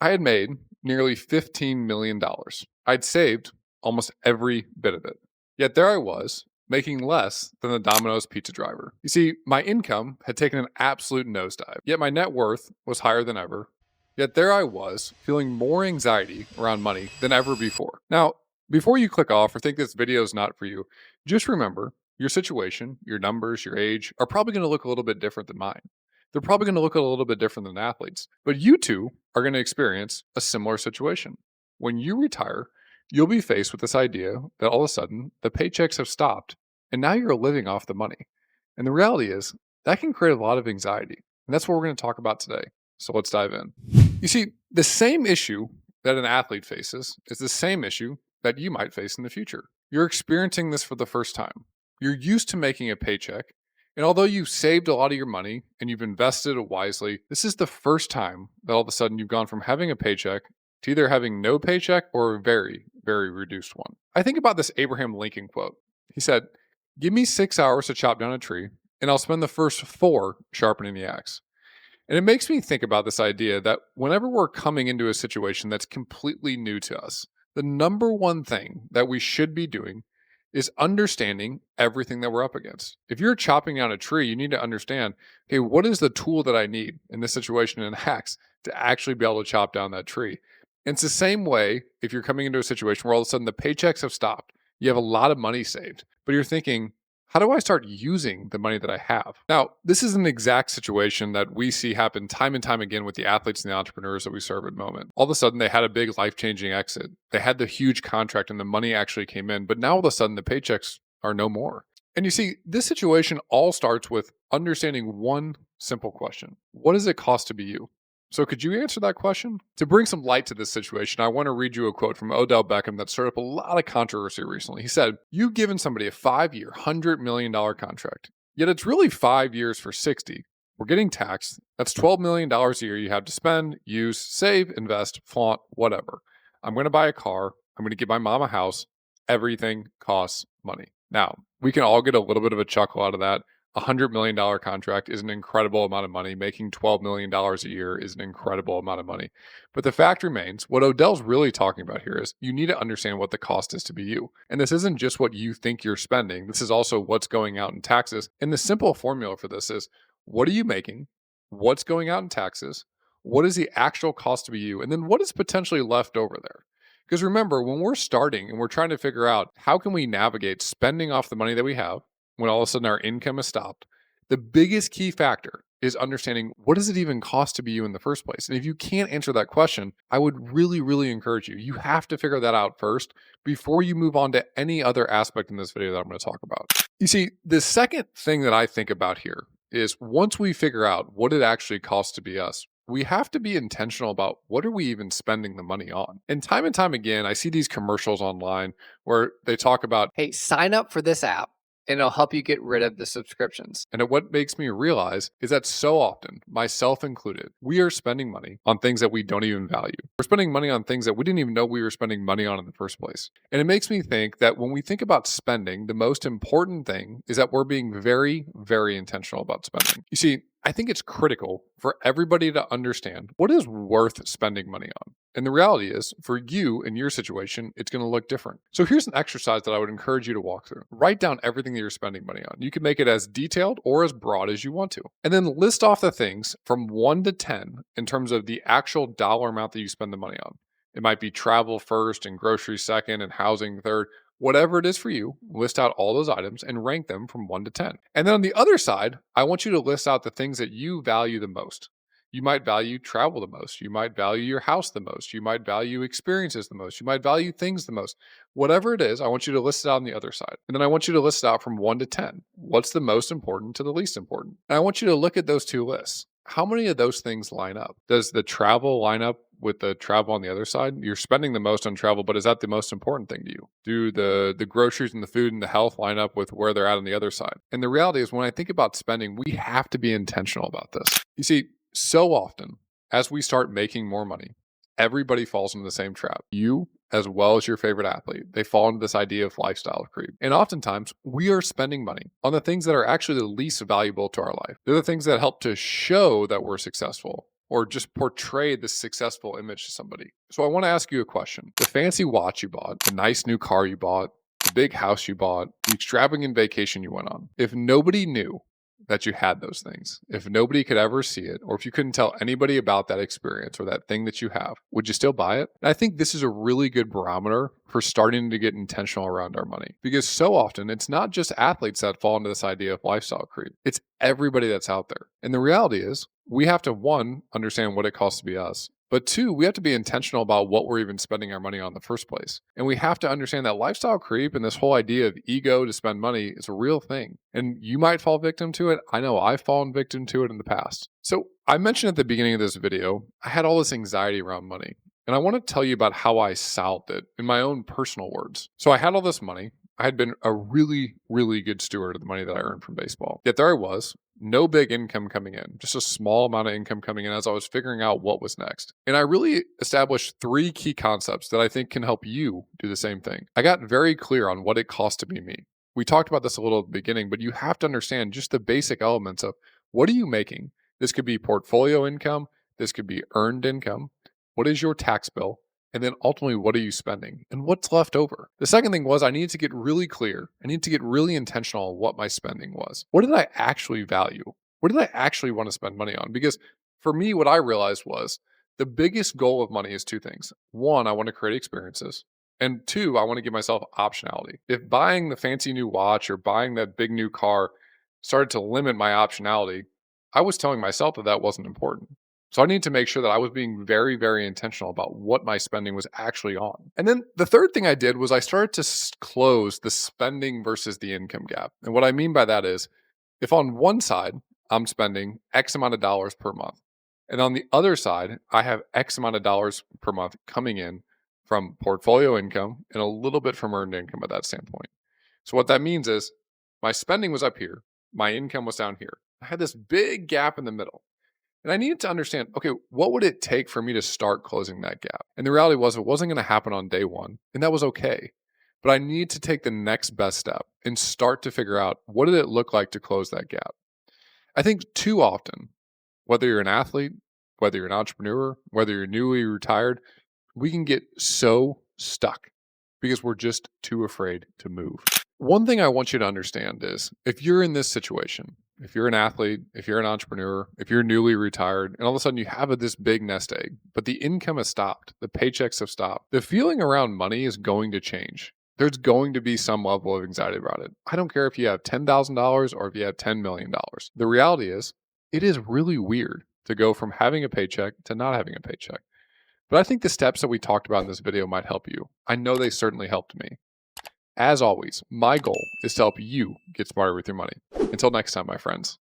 I had made nearly $15 million. I'd saved almost every bit of it. Yet there I was, making less than the Domino's pizza driver. You see, my income had taken an absolute nosedive, yet my net worth was higher than ever. Yet there I was, feeling more anxiety around money than ever before. Now, before you click off or think this video is not for you, just remember your situation, your numbers, your age are probably going to look a little bit different than mine. They're probably going to look a little bit different than athletes, but you two are going to experience a similar situation. When you retire, you'll be faced with this idea that all of a sudden the paychecks have stopped and now you're living off the money. And the reality is that can create a lot of anxiety. And that's what we're going to talk about today. So let's dive in. You see, the same issue that an athlete faces is the same issue that you might face in the future. You're experiencing this for the first time. You're used to making a paycheck. And although you've saved a lot of your money and you've invested it wisely, this is the first time that all of a sudden you've gone from having a paycheck to either having no paycheck or a very, very reduced one. I think about this Abraham Lincoln quote. He said, "Give me 6 hours to chop down a tree, and I'll spend the first 4 sharpening the axe." And it makes me think about this idea that whenever we're coming into a situation that's completely new to us, the number one thing that we should be doing is understanding everything that we're up against. If you're chopping down a tree, you need to understand, okay, what is the tool that I need in this situation in an axe to actually be able to chop down that tree? And it's the same way if you're coming into a situation where all of a sudden the paychecks have stopped, you have a lot of money saved, but you're thinking, how do I start using the money that I have? Now, this is an exact situation that we see happen time and time again with the athletes and the entrepreneurs that we serve at the moment. All of a sudden, they had a big life-changing exit. They had the huge contract and the money actually came in, but now all of a sudden the paychecks are no more. And you see, this situation all starts with understanding one simple question. What does it cost to be you? So could you answer that question? To bring some light to this situation, I want to read you a quote from Odell Beckham that stirred up a lot of controversy recently. He said, "You've given somebody a 5-year, $100 million contract, yet it's really 5 years for 60. We're getting taxed. That's $12 million a year you have to spend, use, save, invest, flaunt, whatever. I'm going to buy a car. I'm going to give my mom a house. Everything costs money." Now, we can all get a little bit of a chuckle out of that. A $100 million contract is an incredible amount of money. Making $12 million a year is an incredible amount of money. But the fact remains, what Odell's really talking about here is you need to understand what the cost is to be you. And this isn't just what you think you're spending. This is also what's going out in taxes. And the simple formula for this is, what are you making? What's going out in taxes? What is the actual cost to be you? And then what is potentially left over there? Because remember, when we're starting and we're trying to figure out how can we navigate spending off the money that we have, when all of a sudden our income is stopped, the biggest key factor is understanding what does it even cost to be you in the first place? And if you can't answer that question, I would really, really encourage you. You have to figure that out first before you move on to any other aspect in this video that I'm going to talk about. You see, the second thing that I think about here is once we figure out what it actually costs to be us, we have to be intentional about what are we even spending the money on. And time again, I see these commercials online where they talk about, hey, sign up for this app and it'll help you get rid of the subscriptions. And what makes me realize is that so often, myself included, we are spending money on things that we don't even value. We're spending money on things that we didn't even know we were spending money on in the first place. And it makes me think that when we think about spending, the most important thing is that we're being very, very intentional about spending. You see, I think it's critical for everybody to understand what is worth spending money on. And the reality is, for you in your situation, it's going to look different. So here's an exercise that I would encourage you to walk through. Write down everything that you're spending money on. You can make it as detailed or as broad as you want to. And then list off the things from 1 to 10 in terms of the actual dollar amount that you spend the money on. It might be travel first and groceries second and housing third. Whatever it is for you, list out all those items and rank them from 1 to 10. And then on the other side, I want you to list out the things that you value the most. You might value travel the most. You might value your house the most. You might value experiences the most. You might value things the most. Whatever it is, I want you to list it out on the other side. And then I want you to list it out from 1 to 10. What's the most important to the least important? And I want you to look at those two lists. How many of those things line up? Does the travel line up with the travel on the other side? You're spending the most on travel, but is that the most important thing to you? Do the groceries and the food and the health line up with where they're at on the other side? And the reality is, when I think about spending, we have to be intentional about this. You see, so often as we start making more money, everybody falls into the same trap. You, as well as your favorite athlete, they fall into this idea of lifestyle creep. And oftentimes we are spending money on the things that are actually the least valuable to our life. They're the things that help to show that we're successful. or just portray this successful image to somebody. So I want to ask you a question. The fancy watch you bought, the nice new car you bought, the big house you bought, the extravagant vacation you went on, if nobody knew that you had those things, if nobody could ever see it, or if you couldn't tell anybody about that experience or that thing that you have, would you still buy it? And I think this is a really good barometer for starting to get intentional around our money, because so often it's not just athletes that fall into this idea of lifestyle creep. It's everybody that's out there. And the reality is we have to, one, understand what it costs to be us. But two, we have to be intentional about what we're even spending our money on in the first place. And we have to understand that lifestyle creep and this whole idea of ego to spend money is a real thing. And you might fall victim to it. I know I've fallen victim to it in the past. So I mentioned at the beginning of this video, I had all this anxiety around money. And I want to tell you about how I solved it in my own personal words. So I had all this money. I had been a really, really good steward of the money that I earned from baseball. Yet there I was, no big income coming in, just a small amount of income coming in as I was figuring out what was next. And I really established 3 key concepts that I think can help you do the same thing. I got very clear on what it costs to be me. We talked about this a little at the beginning, but you have to understand just the basic elements of what are you making? This could be portfolio income. This could be earned income. What is your tax bill? And then ultimately, what are you spending and what's left over? The second thing was I needed to get really clear. I needed to get really intentional on what my spending was. What did I actually value? What did I actually want to spend money on? Because for me, what I realized was the biggest goal of money is 2 things. 1, I want to create experiences. And 2, I want to give myself optionality. If buying the fancy new watch or buying that big new car started to limit my optionality, I was telling myself that that wasn't important. So I need to make sure that I was being very, very intentional about what my spending was actually on. And then the third thing I did was I started to close the spending versus the income gap. And what I mean by that is if on one side I'm spending X amount of dollars per month, and on the other side I have X amount of dollars per month coming in from portfolio income and a little bit from earned income at that standpoint. So what that means is my spending was up here, my income was down here. I had this big gap in the middle. And I needed to understand, okay, what would it take for me to start closing that gap? And the reality was it wasn't going to happen on day 1, and that was okay. But I need to take the next best step and start to figure out what did it look like to close that gap. I think too often, whether you're an athlete, whether you're an entrepreneur, whether you're newly retired, we can get so stuck because we're just too afraid to move. One thing I want you to understand is if you're in this situation, if you're an athlete, if you're an entrepreneur, if you're newly retired, and all of a sudden you have this big nest egg, but the income has stopped, the paychecks have stopped, the feeling around money is going to change. There's going to be some level of anxiety about it. I don't care if you have $10,000 or if you have $10 million. The reality is, it is really weird to go from having a paycheck to not having a paycheck. But I think the steps that we talked about in this video might help you. I know they certainly helped me. As always, my goal is to help you get smarter with your money. Until next time, my friends.